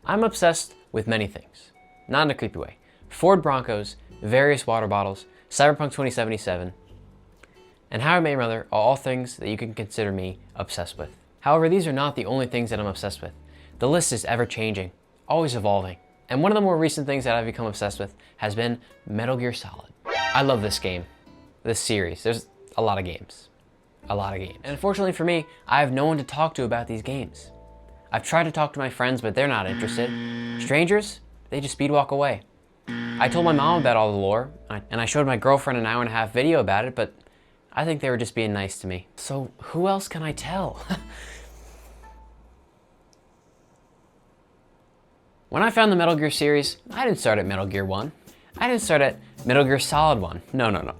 I'm obsessed with many things, not in a creepy way. Ford Broncos, various water bottles, Cyberpunk 2077, and How I Met Your Mother are all things that you can consider me obsessed with. However, these are not the only things that I'm obsessed with. The list is ever changing, always evolving. And one of the more recent things that I've become obsessed with has been Metal Gear Solid. I love this game, this series. There's a lot of games. And unfortunately for me, I have no one to talk to about these games. I've tried to talk to my friends, but they're not interested. Strangers, they just speed walk away. I told my mom about all the lore, and I showed my girlfriend an hour-and-a-half video about it, but I think they were just being nice to me. So who else can I tell? When I found the Metal Gear series, I didn't start at Metal Gear 1. I didn't start at Metal Gear Solid 1. No.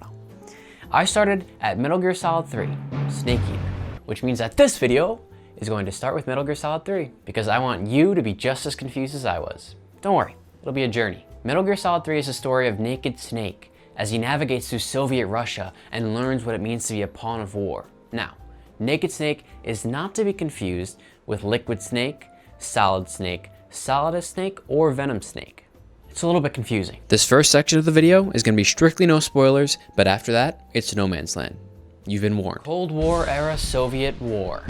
I started at Metal Gear Solid 3, Snake Eater, which means that this video is going to start with Metal Gear Solid 3, because I want you to be just as confused as I was. Don't worry, it'll be a journey. Metal Gear Solid 3 is the story of Naked Snake as he navigates through Soviet Russia and learns what it means to be a pawn of war. Now, Naked Snake is not to be confused with Liquid Snake, Solid Snake, Solidus Snake, or Venom Snake. It's a little bit confusing. This first section of the video is going to be strictly no spoilers, but after that, it's no man's land. You've been warned. Cold War era Soviet war.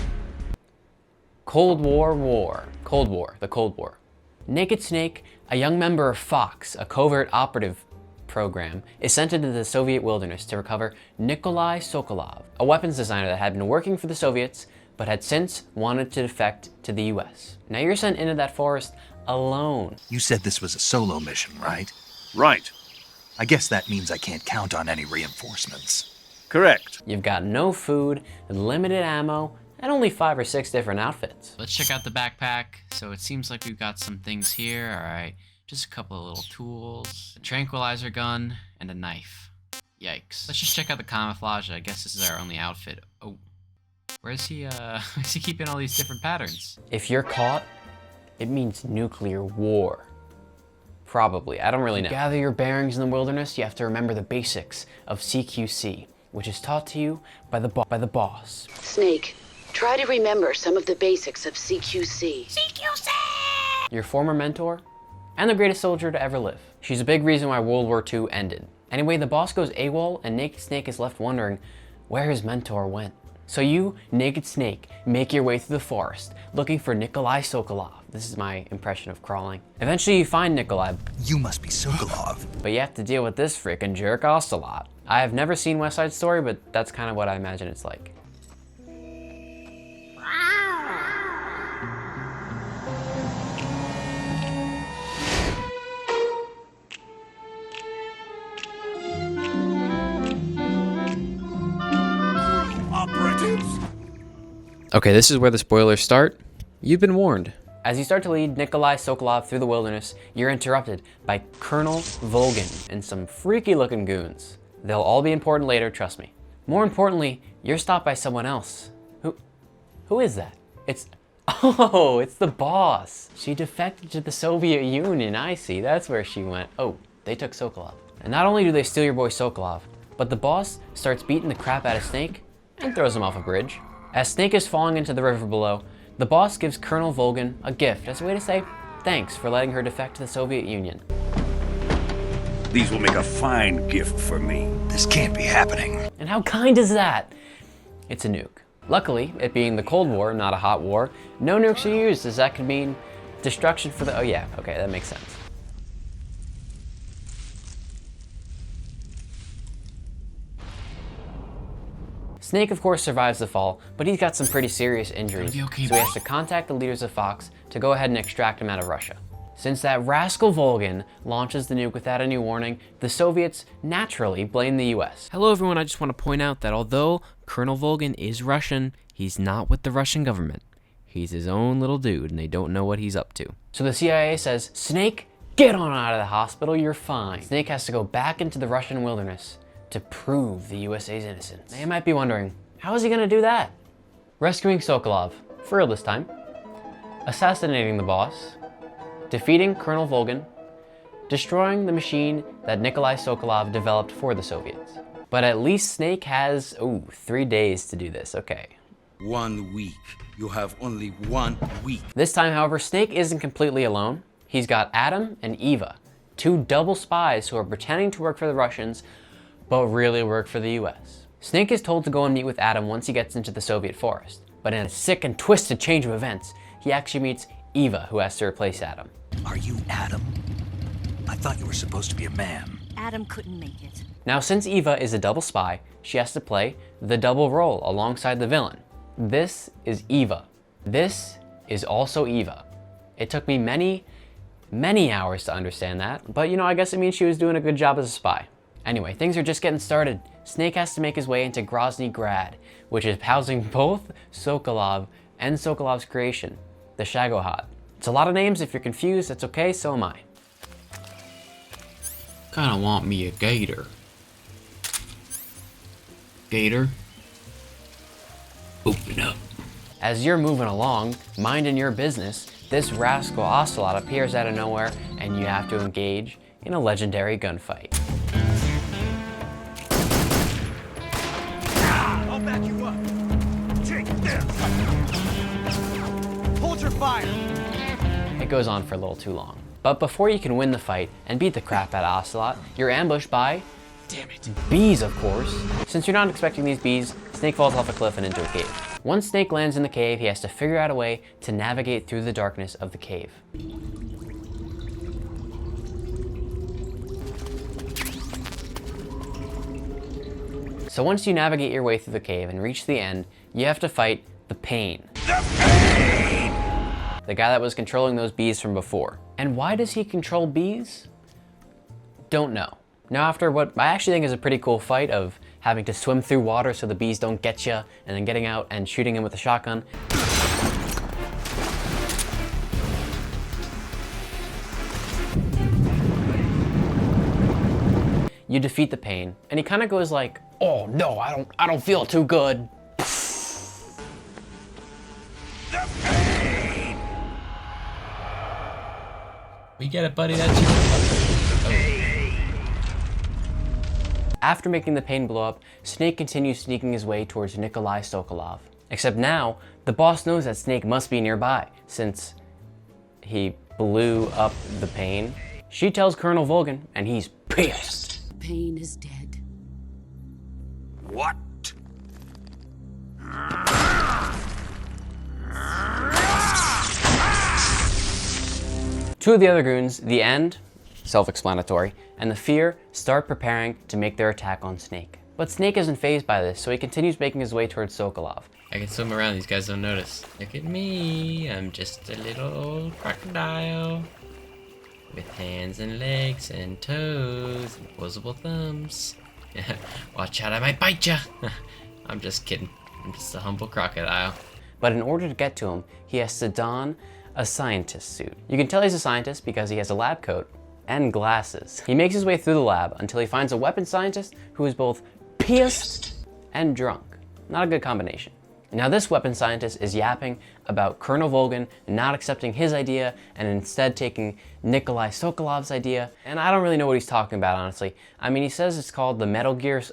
Cold War. The Cold War. Naked Snake, a young member of Fox, a covert operative program, is sent into the Soviet wilderness to recover Nikolai Sokolov, a weapons designer that had been working for the Soviets, but had since wanted to defect to the US. Now you're sent into that forest alone. You said this was a solo mission, right? Right. I guess that means I can't count on any reinforcements. Correct. You've got no food, limited ammo, and only 5 or 6 different outfits. Let's check out the backpack. So it seems like we've got some things here. All right, just a couple of little tools, a tranquilizer gun, and a knife. Yikes. Let's just check out the camouflage. I guess this is our only outfit. Oh, where's he, is he keeping all these different patterns? If you're caught, it means nuclear war. Probably, I don't really know. To gather your bearings in the wilderness, you have to remember the basics of CQC, which is taught to you by the boss. Snake, try to remember some of the basics of CQC. CQC! Your former mentor, and the greatest soldier to ever live. She's a big reason why World War II ended. Anyway, the boss goes AWOL, and Naked Snake is left wondering where his mentor went. So you, Naked Snake, make your way through the forest, looking for Nikolai Sokolov. This is my impression of crawling. Eventually you find Nikolai. You must be Sokolov. But you have to deal with this frickin' jerk Ocelot. I have never seen West Side Story, but that's kind of what I imagine it's like. Okay, this is where the spoilers start. You've been warned. As you start to lead Nikolai Sokolov through the wilderness, you're interrupted by Colonel Volgin and some freaky looking goons. They'll all be important later, trust me. More importantly, you're stopped by someone else. Who is that? It's the boss. She defected to the Soviet Union, I see, that's where she went. Oh, they took Sokolov. And not only do they steal your boy Sokolov, but the boss starts beating the crap out of Snake and throws him off a bridge. As Snake is falling into the river below, the boss gives Colonel Volgin a gift as a way to say thanks for letting her defect to the Soviet Union. These will make a fine gift for me. This can't be happening. And how kind is that? It's a nuke. Luckily, it being the Cold War, not a hot war, no nukes are used, as that could mean destruction for the, oh yeah, okay, that makes sense. Snake, of course, survives the fall, but he's got some pretty serious injuries, so he has to contact the leaders of Fox to go ahead and extract him out of Russia. Since that rascal Volgin launches the nuke without any warning, the Soviets naturally blame the US. Hello everyone, I just want to point out that although Colonel Volgin is Russian, he's not with the Russian government. He's his own little dude and they don't know what he's up to. So the CIA says, Snake, get on out of the hospital, you're fine. Snake has to go back into the Russian wilderness to prove the USA's innocence. Now you might be wondering, how is he gonna do that? Rescuing Sokolov, for real this time, assassinating the boss, defeating Colonel Volgin, destroying the machine that Nikolai Sokolov developed for the Soviets. But at least Snake has, 3 days to do this, okay. 1 week. You have only 1 week. This time, however, Snake isn't completely alone. He's got Adam and Eva, two double spies who are pretending to work for the Russians, but really work for the US. Snake is told to go and meet with Adam once he gets into the Soviet forest, but in a sick and twisted change of events, he actually meets Eva, who has to replace Adam. Are you Adam? I thought you were supposed to be a man. Adam couldn't make it. Now, since Eva is a double spy, she has to play the double role alongside the villain. This is Eva. This is also Eva. It took me many hours to understand that, but you know, I guess it means she was doing a good job as a spy. Anyway, things are just getting started. Snake has to make his way into Groznyj Grad, which is housing both Sokolov and Sokolov's creation, the Shagohod. It's a lot of names. If you're confused, that's okay, so am I. Kinda want me a gator. Gator? Open up. As you're moving along, minding your business, this rascal ocelot appears out of nowhere and you have to engage in a legendary gunfight. I'll back you up. Take this. Hold your fire. It goes on for a little too long. But before you can win the fight and beat the crap out of Ocelot, you're ambushed by, damn it, bees, of course. Since you're not expecting these bees, Snake falls off a cliff and into a cave. Once Snake lands in the cave, he has to figure out a way to navigate through the darkness of the cave. So once you navigate your way through the cave and reach the end, you have to fight the Pain. The guy that was controlling those bees from before. And why does he control bees? Don't know. Now, after what I actually think is a pretty cool fight of having to swim through water so the bees don't get you, and then getting out and shooting him with a shotgun. You defeat the Pain, and he kind of goes like, "Oh no, I don't feel too good." We get it, buddy. That's you. After making the Pain blow up, Snake continues sneaking his way towards Nikolai Sokolov. Except now, the boss knows that Snake must be nearby, since he blew up the Pain. She tells Colonel Volgin, and he's pissed. Pain is dead. What? Two of the other goons, the End, self-explanatory, and the Fear start preparing to make their attack on Snake. But Snake isn't fazed by this, so he continues making his way towards Sokolov. I can swim around, these guys don't notice. Look at me, I'm just a little old crocodile. With hands and legs and toes and opposable thumbs. Watch out, I might bite ya! I'm just kidding, I'm just a humble crocodile. But in order to get to him, he has to don a scientist suit. You can tell he's a scientist because he has a lab coat and glasses. He makes his way through the lab until he finds a weapons scientist who is both pissed and drunk. Not a good combination. Now this weapons scientist is yapping about Colonel Volgin not accepting his idea and instead taking Nikolai Sokolov's idea. And I don't really know what he's talking about, honestly. I mean, he says it's called the metalgearsolid.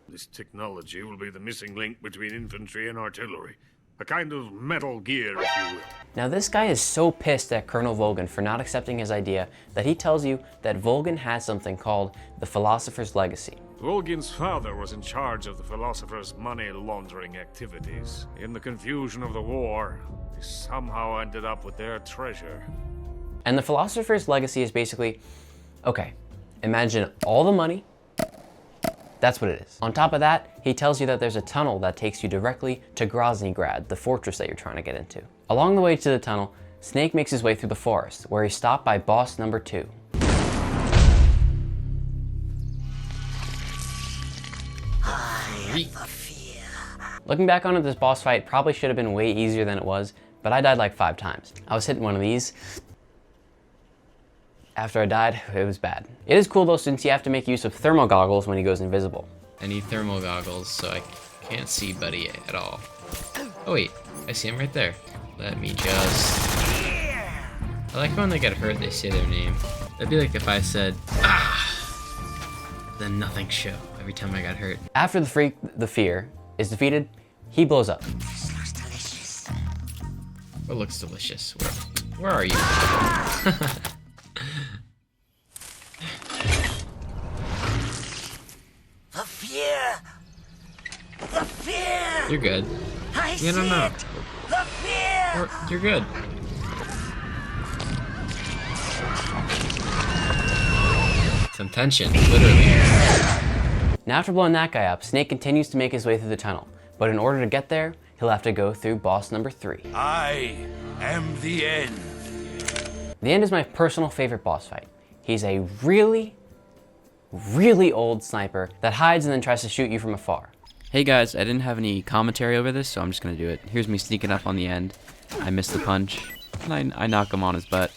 This technology will be the missing link between infantry and artillery. A kind of Metal Gear, if you will. Now this guy is so pissed at Colonel Volgin for not accepting his idea that he tells you that Volgin has something called the Philosopher's Legacy. Volgin's father was in charge of the philosopher's money laundering activities. In the confusion of the war, he somehow ended up with their treasure. And the Philosopher's Legacy is basically, okay, imagine all the money. That's what it is. On top of that, he tells you that there's a tunnel that takes you directly to Groznyj Grad, the fortress that you're trying to get into. Along the way to the tunnel, Snake makes his way through the forest, where he's stopped by boss number 2. Looking back on it, this boss fight probably should have been way easier than it was, but I died like 5 times. I was hitting one of these. After I died, it was bad. It is cool though, since you have to make use of thermal goggles when he goes invisible. I need thermal goggles so I can't see Buddy at all. Oh wait, I see him right there. Let me just... I like when they get hurt, they say their name. That'd be like if I said, ah, the nothing show every time I got hurt. After the Fear, is defeated, he blows up. What looks delicious? Where are you? The fear! The fear! You're good. I Yeah, no. The fear! You're good. Some tension, literally. Now after blowing that guy up, Snake continues to make his way through the tunnel. But in order to get there, he'll have to go through boss number 3. I am the end. The end is my personal favorite boss fight. He's a really, really old sniper that hides and then tries to shoot you from afar. Hey guys, I didn't have any commentary over this, so I'm just gonna do it. Here's me sneaking up on the end. I miss the punch, and I knock him on his butt.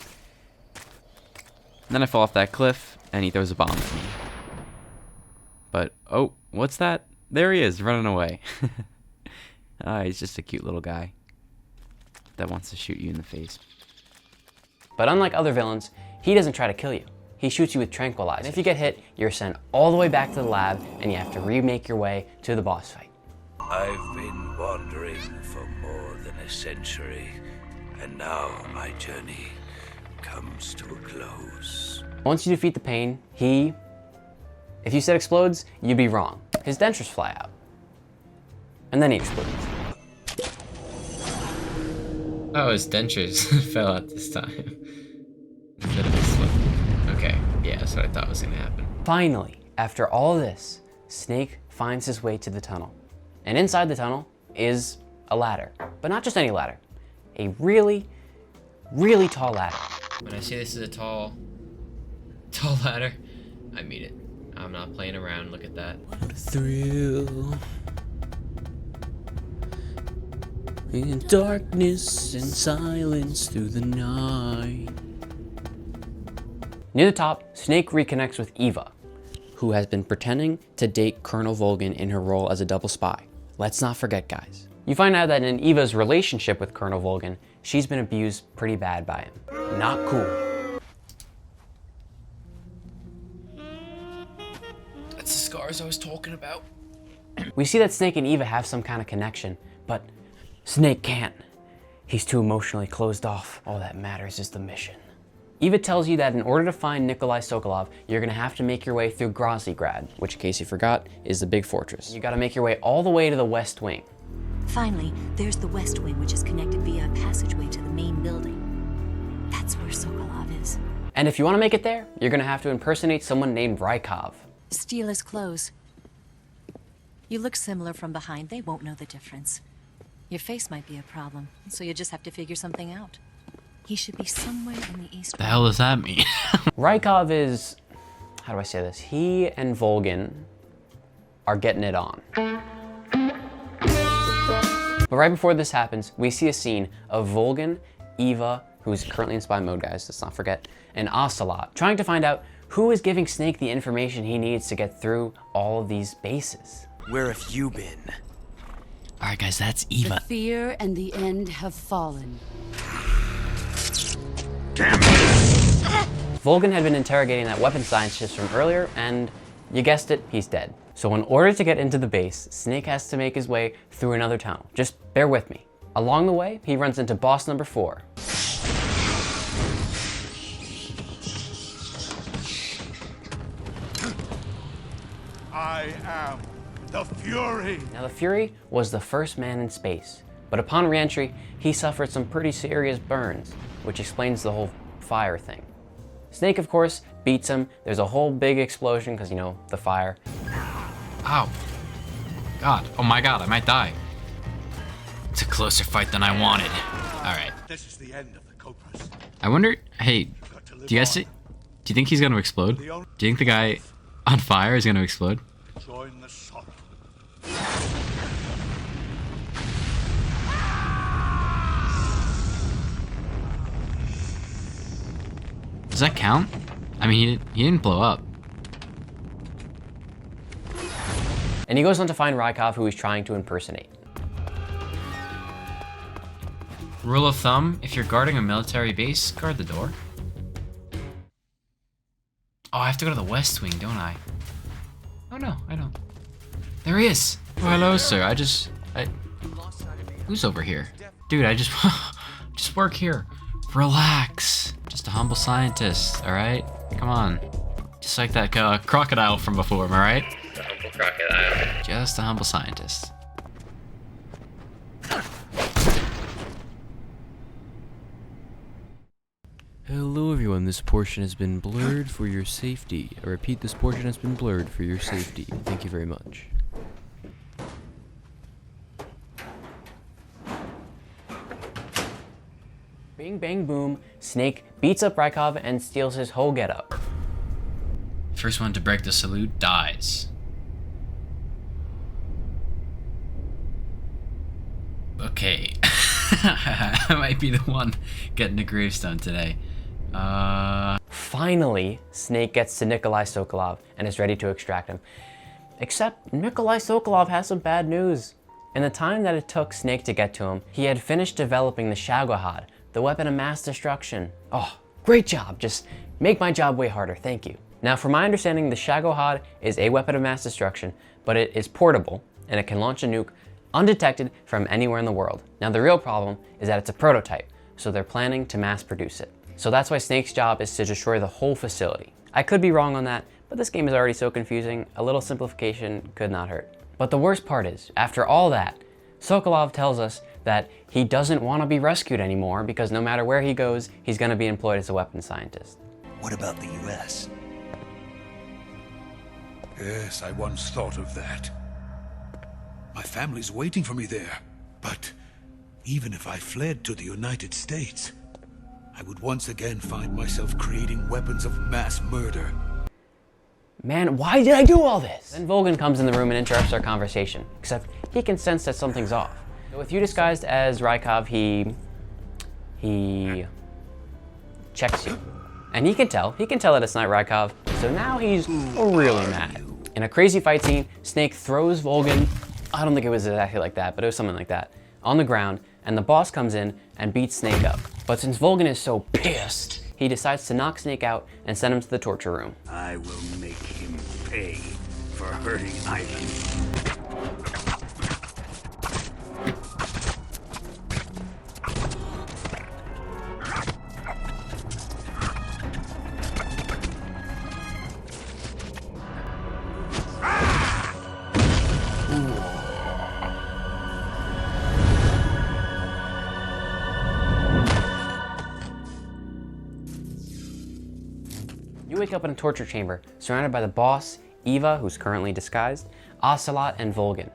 And then I fall off that cliff, and he throws a bomb at me. But, oh, what's that? There he is, running away. He's just a cute little guy that wants to shoot you in the face. But unlike other villains, he doesn't try to kill you. He shoots you with tranquilizer. And if you get hit, you're sent all the way back to the lab, and you have to remake your way to the boss fight. I've been wandering for more than a century, and now my journey comes to a close. Once you defeat the pain, if you said explodes, you'd be wrong. His dentures fly out. And then he explodes. Oh, his dentures fell out this time. Instead of exploding. Okay, yeah, that's what I thought was gonna happen. Finally, after all of this, Snake finds his way to the tunnel. And inside the tunnel is a ladder. But not just any ladder. A really, really tall ladder. When I say this is a tall ladder, I mean it. I'm not playing around, look at that. What a thrill. In darkness and silence through the night. Near the top, Snake reconnects with Eva, who has been pretending to date Colonel Volgin in her role as a double spy. Let's not forget, guys. You find out that in Eva's relationship with Colonel Volgin, she's been abused pretty bad by him. Not cool. That's the scars I was talking about. We see that Snake and Eva have some kind of connection, but Snake can't. He's too emotionally closed off. All that matters is the mission. Eva tells you that in order to find Nikolai Sokolov, you're gonna have to make your way through Groznyj Grad, which in case you forgot, is the big fortress. You gotta make your way all the way to the West Wing. Finally, there's the West Wing, which is connected via a passageway to the main building. That's where Sokolov is. And if you wanna make it there, you're gonna have to impersonate someone named Rykov. Steal his clothes. You look similar from behind, they won't know the difference. Your face might be a problem, so you just have to figure something out. He should be somewhere in the east. The hell does that mean? Rykov is, how do I say this? He and Volgin are getting it on. But right before this happens, we see a scene of Volgin, Eva, who's currently in spy mode, guys, let's not forget, and Ocelot, trying to find out who is giving Snake the information he needs to get through all of these bases. Where have you been? Alright guys, that's Eva. The fear and the end have fallen. Volgin had been interrogating that weapons scientist from earlier, and you guessed it, he's dead. So in order to get into the base, Snake has to make his way through another tunnel. Just bear with me. Along the way, he runs into boss number 4. I am the Fury. Now the Fury was the first man in space, but upon re-entry, he suffered some pretty serious burns, which explains the whole fire thing. Snake, of course, beats him. There's a whole big explosion because, you know, the fire. Ow. God. Oh my god, I might die. It's a closer fight than I wanted. Alright. This is the end of the Cobras. I wonder, hey, do you guys see? Do you think he's gonna explode? Do you think the guy on fire is gonna explode? Join the shot. Does that count? I mean, he didn't blow up. And he goes on to find Rykov, who he's trying to impersonate. Rule of thumb, if you're guarding a military base, guard the door. Oh, I have to go to the West Wing, don't I? Oh no, I don't. There he is! Oh, hello, sir. Who's over here? Dude, I just just work here. Relax. Just a humble scientist, alright? Come on. Just like that crocodile from before, am I right? The humble crocodile. Just a humble scientist. Hello everyone, this portion has been blurred for your safety. I repeat, this portion has been blurred for your safety. Thank you very much. Bing bang boom, Snake beats up Rykov and steals his whole getup. First one to break the salute dies. Okay. I might be the one getting a gravestone today. Finally, Snake gets to Nikolai Sokolov and is ready to extract him. Except Nikolai Sokolov has some bad news. In the time that it took Snake to get to him, he had finished developing the Shagohod, the weapon of mass destruction. Oh, great job. Just make my job way harder, thank you. Now, from my understanding, the Shagohod is a weapon of mass destruction, but it is portable and it can launch a nuke undetected from anywhere in the world. Now, the real problem is that it's a prototype, so they're planning to mass produce it. So that's why Snake's job is to destroy the whole facility. I could be wrong on that, but this game is already so confusing, a little simplification could not hurt. But the worst part is, after all that, Sokolov tells us that he doesn't want to be rescued anymore because no matter where he goes, he's going to be employed as a weapons scientist. What about the US? Yes, I once thought of that. My family's waiting for me there. But even if I fled to the United States, I would once again find myself creating weapons of mass murder. Man, why did I do all this? Then Volgin comes in the room and interrupts our conversation, except he can sense that something's off. So with you disguised as Rykov, he checks you. And he can tell that it's not Rykov, so now he's really mad. In a crazy fight scene, Snake throws Volgin, I don't think it was exactly like that, but it was something like that, on the ground, and the boss comes in and beats Snake up. But since Volgin is so pissed, he decides to knock Snake out and send him to the torture room. I will make him pay for hurting Ivan. You wake up in a torture chamber, surrounded by the boss, Eva, who's currently disguised, Ocelot, and Volgin.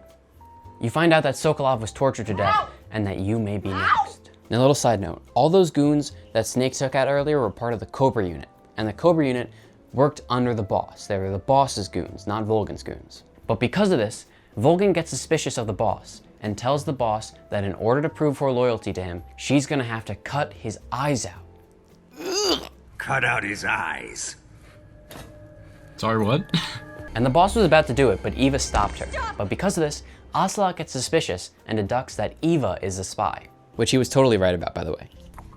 You find out that Sokolov was tortured to death, and that you may be next. Now, a little side note, all those goons that Snake took out earlier were part of the Cobra unit, and the Cobra unit worked under the boss. They were the boss's goons, not Volgin's goons. But because of this, Volgin gets suspicious of the boss, and tells the boss that in order to prove her loyalty to him, she's gonna have to cut his eyes out. Cut out his eyes. Sorry, what? And the boss was about to do it, but Eva stopped her. But because of this, Ocelot gets suspicious and deducts that Eva is the spy. Which he was totally right about, by the way.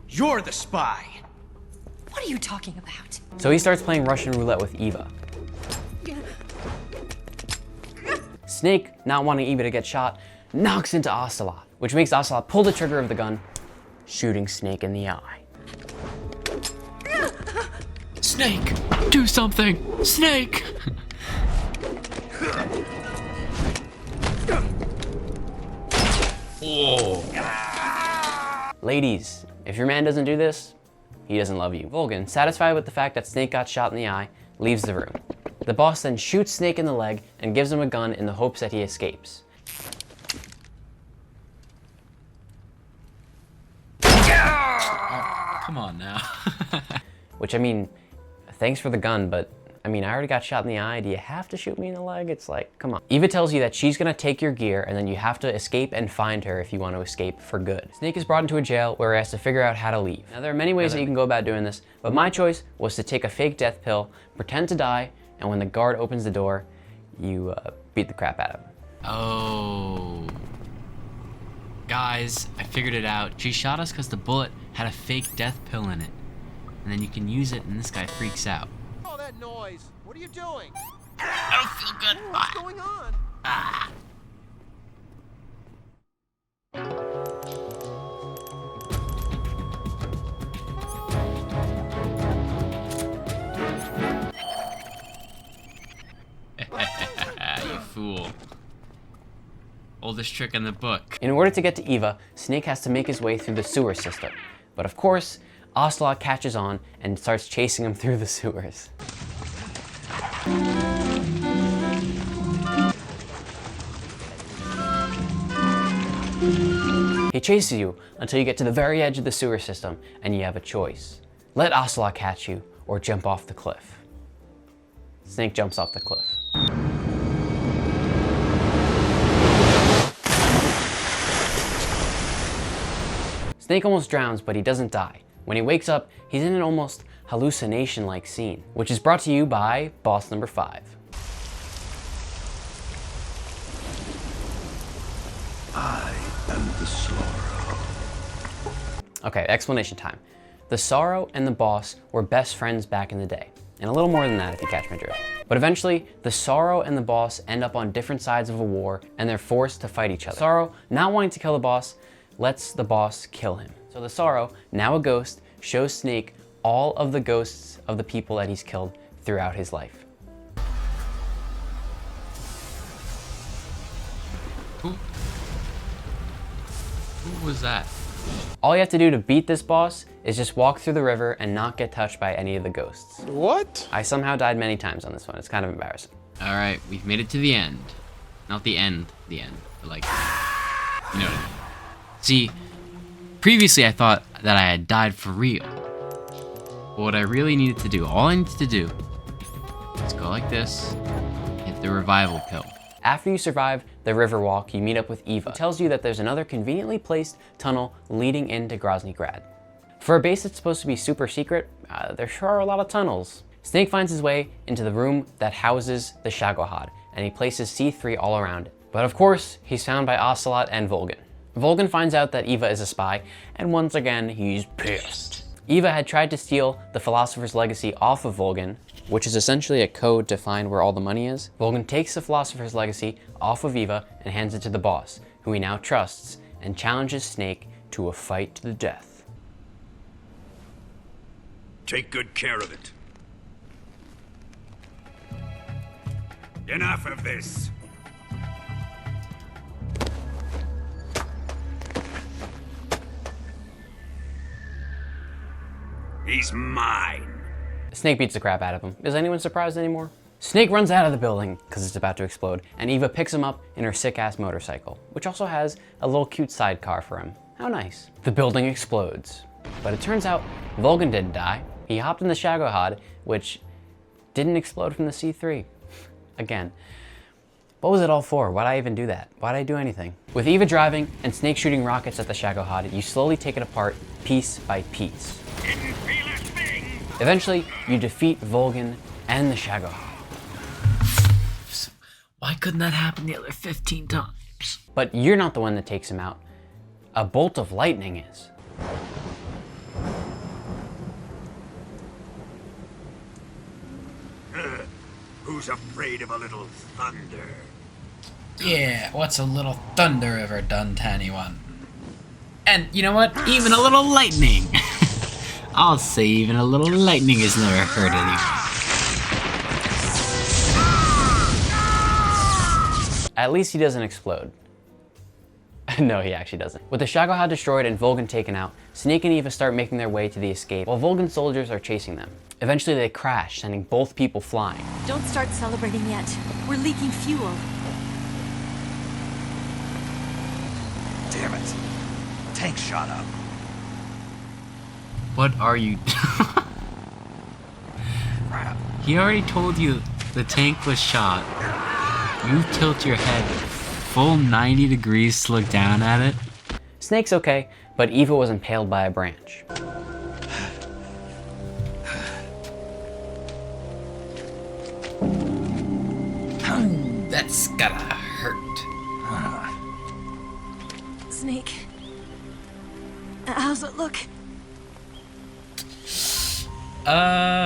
You're the spy! What are you talking about? So he starts playing Russian roulette with Eva. Snake, not wanting Eva to get shot, knocks into Ocelot, which makes Ocelot pull the trigger of the gun, shooting Snake in the eye. Snake! Do something! Snake! Ladies, if your man doesn't do this, he doesn't love you. Volgin, satisfied with the fact that Snake got shot in the eye, leaves the room. The boss then shoots Snake in the leg and gives him a gun in the hopes that he escapes. Come on now. Which, I mean, thanks for the gun, but I mean, I already got shot in the eye. Do you have to shoot me in the leg? It's like, come on. Eva tells you that she's gonna take your gear and then you have to escape and find her if you want to escape for good. Snake is brought into a jail where he has to figure out how to leave. Now, there are many ways that you can go about doing this, but my choice was to take a fake death pill, pretend to die, and when the guard opens the door, you beat the crap out of him. Oh. Guys, I figured it out. She shot us because the bullet had a fake death pill in it. And then you can use it and this guy freaks out. All that noise! What are you doing? I don't feel good. What's going on? Oldest trick in the book. In order to get to Eva, Snake has to make his way through the sewer system. But of course, Ocelot catches on and starts chasing him through the sewers. He chases you until you get to the very edge of the sewer system and you have a choice. Let Ocelot catch you or jump off the cliff. Snake jumps off the cliff. Snake almost drowns, but he doesn't die. When he wakes up, he's in an almost hallucination-like scene, which is brought to you by boss number 5. I am the sorrow. Okay, explanation time. The Sorrow and the boss were best friends back in the day. And a little more than that if you catch my drift. But eventually, the Sorrow and the boss end up on different sides of a war and they're forced to fight each other. Sorrow, not wanting to kill the boss, lets the boss kill him. So the Sorrow, now a ghost, shows Snake all of the ghosts of the people that he's killed throughout his life. Who was that? All you have to do to beat this boss is just walk through the river and not get touched by any of the ghosts. What? I somehow died many times on this one. It's kind of embarrassing. All right, we've made it to the end. Not the end, but like, you know what I mean. See, previously I thought that I had died for real. But what I really needed to do, all I needed to do, is go like this, hit the revival pill. After you survive the river walk, you meet up with Eva. It tells you that there's another conveniently placed tunnel leading into Groznyj Grad. For a base that's supposed to be super secret, there sure are a lot of tunnels. Snake finds his way into the room that houses the Shagohod, and he places C3 all around it. But of course, he's found by Ocelot and Volgin. Volgin finds out that Eva is a spy, and once again, he's pissed. Eva had tried to steal the Philosopher's Legacy off of Volgin, which is essentially a code to find where all the money is. Volgin takes the Philosopher's Legacy off of Eva and hands it to the boss, who he now trusts, and challenges Snake to a fight to the death. Take good care of it. Enough of this. He's mine. Snake beats the crap out of him. Is anyone surprised anymore? Snake runs out of the building because it's about to explode, and Eva picks him up in her sick-ass motorcycle, which also has a little cute sidecar for him. How nice. The building explodes. But it turns out Volgin didn't die. He hopped in the Shagohod, which didn't explode from the C3. Again. What was it all for? Why'd I even do that? Why'd I do anything? With Eva driving and Snake shooting rockets at the Shagohod, you slowly take it apart piece by piece. Didn't feel a thing. Eventually, you defeat Volgin and the Shagohod. Why couldn't that happen the other 15 times? But you're not the one that takes him out. A bolt of lightning is. Who's afraid of a little thunder? Yeah, what's a little thunder ever done to anyone? And you know what? Even a little lightning. I'll say even a little lightning has never hurt anyone. At least he doesn't explode. No, he actually doesn't. With the Shagohod destroyed and Volgin taken out, Snake and Eva start making their way to the escape while Volgin's soldiers are chasing them. Eventually they crash, sending both people flying. Don't start celebrating yet. We're leaking fuel. Damn it. Tank shot up. What are you? Crap. He already told you the tank was shot. You tilt your head full 90 degrees to look down at it. Snake's okay, but Eva was impaled by a branch. That's gotta hurt. Snake. How's it look?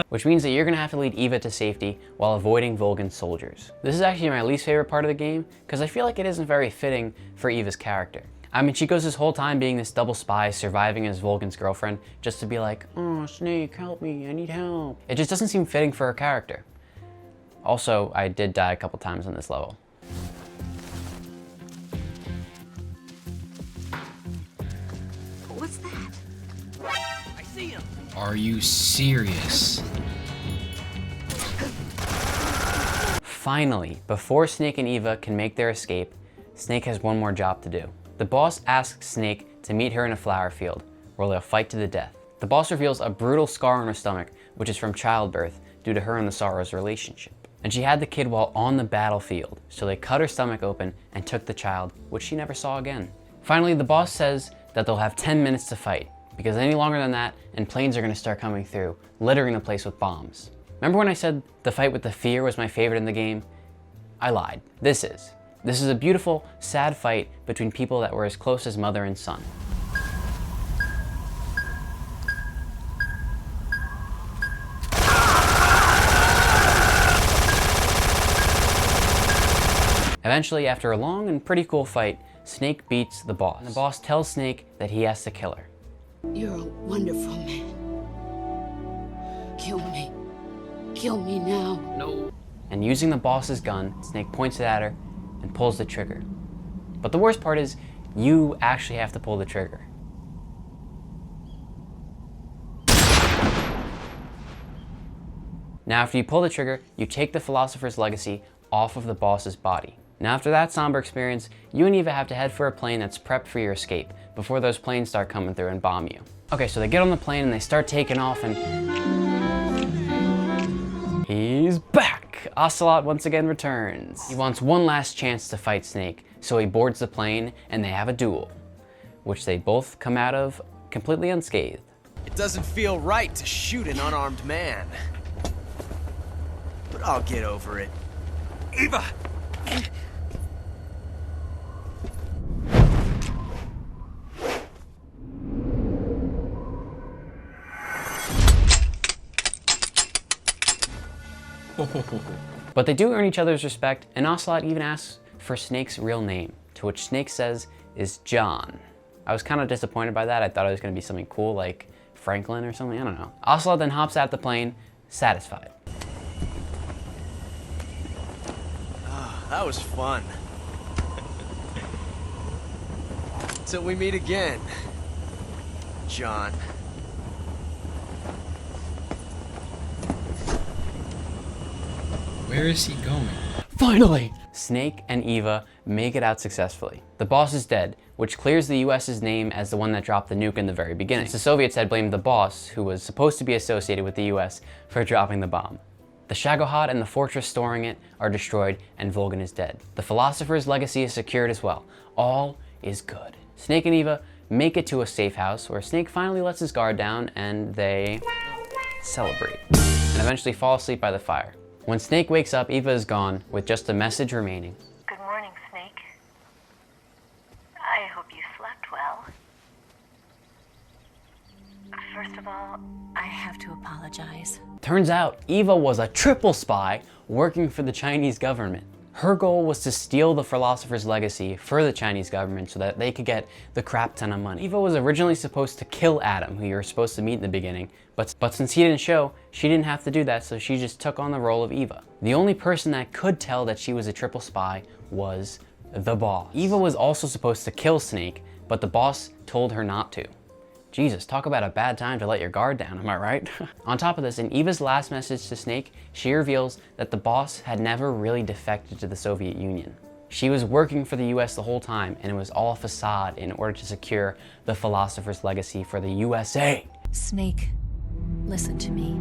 Which means that you're gonna have to lead Eva to safety while avoiding Volgin's soldiers. This is actually my least favorite part of the game, because I feel like it isn't very fitting for Eva's character. I mean, she goes this whole time being this double spy, surviving as Volgin's girlfriend, just to be like, oh, Snake, help me, I need help. It just doesn't seem fitting for her character. Also, I did die a couple times on this level. Are you serious? Finally, before Snake and Eva can make their escape, Snake has one more job to do. The boss asks Snake to meet her in a flower field, where they'll fight to the death. The boss reveals a brutal scar on her stomach, which is from childbirth due to her and the Sorrow's relationship. And she had the kid while on the battlefield, so they cut her stomach open and took the child, which she never saw again. Finally, the boss says that they'll have 10 minutes to fight, because any longer than that, and planes are gonna start coming through, littering the place with bombs. Remember when I said the fight with the fear was my favorite in the game? I lied. This is a beautiful, sad fight between people that were as close as mother and son. Eventually, after a long and pretty cool fight, Snake beats the boss. And the boss tells Snake that he has to kill her. You're a wonderful man. Kill me. Kill me now. No. And using the boss's gun, Snake points it at her and pulls the trigger. But the worst part is, you actually have to pull the trigger. Now after you pull the trigger, you take the Philosopher's Legacy off of the boss's body. Now after that somber experience, you and Eva have to head for a plane that's prepped for your escape before those planes start coming through and bomb you. Okay, so they get on the plane and they start taking off and... he's back! Ocelot once again returns. He wants one last chance to fight Snake, so he boards the plane and they have a duel, which they both come out of completely unscathed. It doesn't feel right to shoot an unarmed man. But I'll get over it. Eva! But they do earn each other's respect, and Ocelot even asks for Snake's real name, to which Snake says is John. I was kind of disappointed by that. I thought it was going to be something cool like Franklin or something, I don't know. Ocelot then hops out the plane, satisfied. That was fun. Till we meet again, John. Where is he going? Finally! Snake and Eva make it out successfully. The boss is dead, which clears the US's name as the one that dropped the nuke in the very beginning. Since the Soviets had blamed the boss, who was supposed to be associated with the US, for dropping the bomb. The Shagohod and the fortress storing it are destroyed, and Volgin is dead. The Philosopher's Legacy is secured as well. All is good. Snake and Eva make it to a safe house where Snake finally lets his guard down and they celebrate, and eventually fall asleep by the fire. When Snake wakes up, Eva is gone, with just a message remaining. Good morning, Snake. I hope you slept well. First of all, I have to apologize. Turns out, Eva was a triple spy working for the Chinese government. Her goal was to steal the Philosopher's Legacy for the Chinese government so that they could get the crap ton of money. Eva was originally supposed to kill Adam, who you were supposed to meet in the beginning, but since he didn't show, she didn't have to do that, so she just took on the role of Eva. The only person that could tell that she was a triple spy was the boss. Eva was also supposed to kill Snake, but the boss told her not to. Jesus, talk about a bad time to let your guard down, am I right? On top of this, in Eva's last message to Snake, she reveals that the boss had never really defected to the Soviet Union. She was working for the US the whole time, and it was all a facade in order to secure the Philosopher's Legacy for the USA. Snake, listen to me.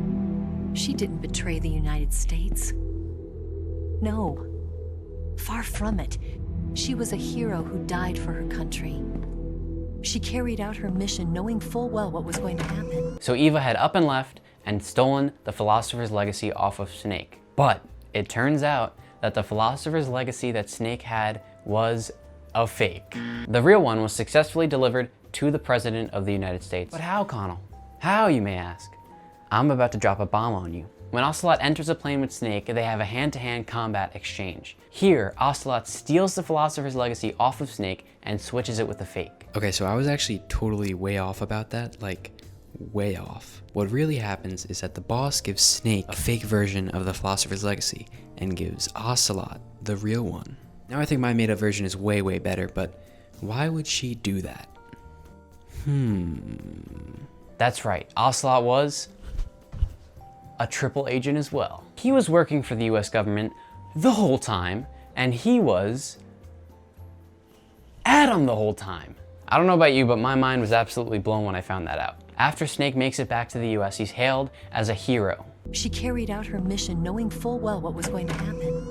She didn't betray the United States. No. Far from it. She was a hero who died for her country. She carried out her mission knowing full well what was going to happen. So Eva had up and left and stolen the Philosopher's Legacy off of Snake. But it turns out that the Philosopher's Legacy that Snake had was a fake. The real one was successfully delivered to the President of the United States. But how, Connell? How, you may ask? I'm about to drop a bomb on you. When Ocelot enters a plane with Snake, they have a hand-to-hand combat exchange. Here, Ocelot steals the Philosopher's Legacy off of Snake and switches it with a fake. Okay, so I was actually totally way off about that, like way off. What really happens is that the boss gives Snake a fake version of the Philosopher's Legacy and gives Ocelot the real one. Now I think my made-up version is way, way better, but why would she do that? That's right, Ocelot was a triple agent as well. He was working for the US government the whole time, and he was Adam the whole time. I don't know about you, but my mind was absolutely blown when I found that out. After Snake makes it back to the US, he's hailed as a hero. She carried out her mission knowing full well what was going to happen.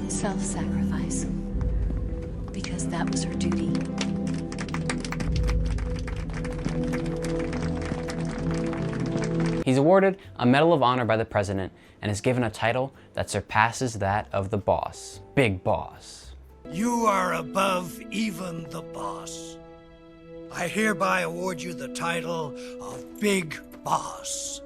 Self-sacrifice. Because that was her duty. He's awarded a Medal of Honor by the President and is given a title that surpasses that of the boss. Big Boss. You are above even the boss. I hereby award you the title of Big Boss.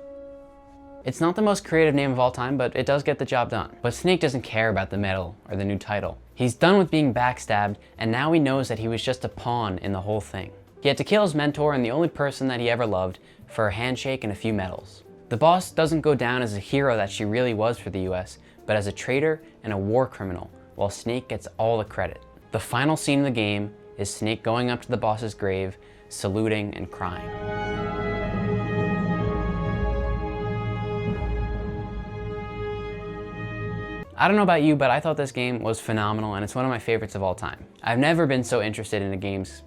It's not the most creative name of all time, but it does get the job done. But Snake doesn't care about the medal or the new title. He's done with being backstabbed, and now he knows that he was just a pawn in the whole thing. He had to kill his mentor and the only person that he ever loved for a handshake and a few medals. The boss doesn't go down as a hero that she really was for the US, but as a traitor and a war criminal, while Snake gets all the credit. The final scene of the game is Snake going up to the boss's grave, saluting and crying. I don't know about you, but I thought this game was phenomenal and it's one of my favorites of all time. I've never been so interested in a game's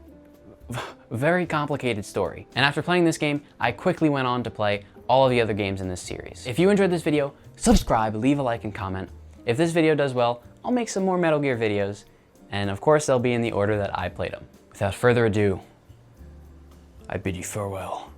very complicated story. And after playing this game, I quickly went on to play all of the other games in this series. If you enjoyed this video, subscribe, leave a like and comment. If this video does well, I'll make some more Metal Gear videos. And of course, they'll be in the order that I played them. Without further ado, I bid you farewell.